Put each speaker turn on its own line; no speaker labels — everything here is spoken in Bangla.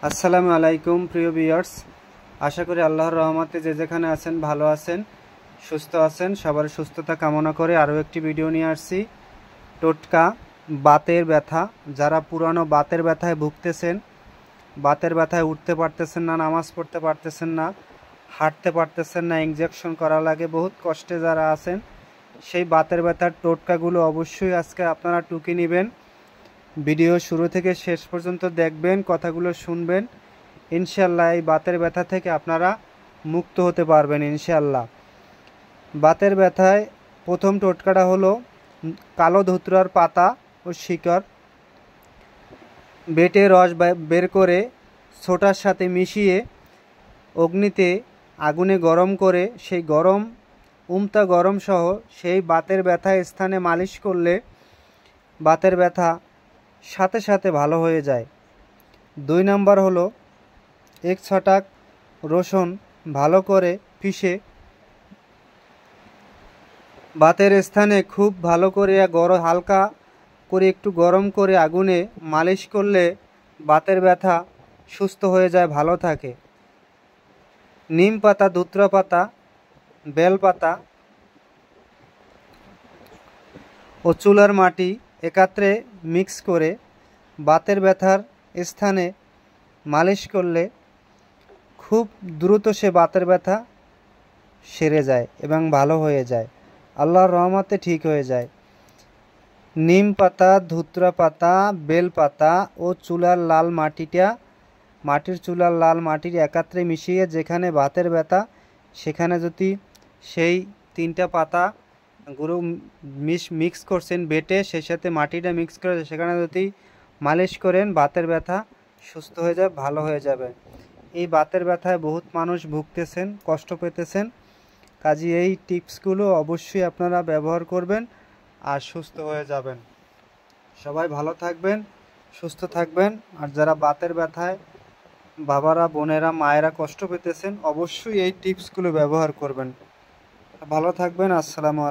আসসালামু আলাইকুম প্রিয় ভিউয়ার্স, আশা করি আল্লাহর রহমতে যে যেখানে আছেন ভালো আছেন, সুস্থ আছেন। সবার সুস্থতা কামনা করে আরও একটি ভিডিও নিয়ে আসছি। টোটকা বাতের ব্যথা, যারা পুরানো বাতের ব্যথায় ভুগতেছেন, বাতের ব্যথায় উঠতে পারতেছেন না, নামাজ পড়তে পারতেছেন না, হাঁটতে পারতেছেন না, ইনজেকশন করা লাগে, বহুত কষ্টে যারা আছেন, সেই বাতের ব্যথার টোটকাগুলো অবশ্যই আজকে আপনারা টুকে নেবেন। ভিডিও শুরু থেকে শেষ পর্যন্ত দেখবেন, কথাগুলো শুনবেন। ইনশাল্লাহ এই বাতের ব্যথা থেকে আপনারা মুক্ত হতে পারবেন ইনশাল্লাহ। বাতের ব্যথায় প্রথম টোটকাটা হলো কালো ধুতরার পাতা ও শিকড় বেটে রস বের করে ছোটার সাথে মিশিয়ে অগ্নিতে আগুনে গরম করে সেই গরম উমতা গরম সহ সেই বাতের ব্যথা স্থানে মালিশ করলে বাতের ব্যথা সাথে সাথে ভালো হয়ে যায়। 2 নাম্বার হলো 1 ছটাক রসুন ভালো করে পিষে বাতের স্থানে খুব ভালো করে হালকা করে একটু গরম করে আগুনে মালিশ করলে বাতের ব্যথা সুস্থ হয়ে যায়, ভালো থাকে। নিম পাতা, ধুত্রা পাতা, বেল পাতা ও চুলার মাটি একত্রে মিক্স করে বাতের ব্যথার স্থানে মালিশ করলে খুব দ্রুত সে বাতের ব্যথা সেরে যায় এবং ভালো হয়ে যায়, আল্লাহর রহমতে ঠিক হয়ে যায়। নিম পাতা, ধুত্রা পাতা, বেল পাতা ও চুলার লাল চুলার লাল মাটির একত্রে মিশিয়ে যেখানে বাতের ব্যথা সেখানে যদি সেই 3টা পাতা গুঁড়ো মিক্স করছেন বেটে, সেই সাথে মাটিটা মিক্স করে সেখানে যদি মালিশ করেন বাতের ব্যথা সুস্থ হয়ে যাবে, ভালো হয়ে যাবে। এই বাতের ব্যথায় বহুত মানুষ ভুগতেছেন, কষ্ট পেতেছেন, কাজে এই টিপসগুলো অবশ্যই আপনারা ব্যবহার করবেন আর সুস্থ হয়ে যাবেন। সবাই ভালো থাকবেন, সুস্থ থাকবেন। আর যারা বাতের ব্যথায় বাবারা, বোনেরা, মায়েরা কষ্ট পেতেছেন অবশ্যই এই টিপসগুলো ব্যবহার করবেন। ভালো থাকবেন। আসসালামু আলাইকুম।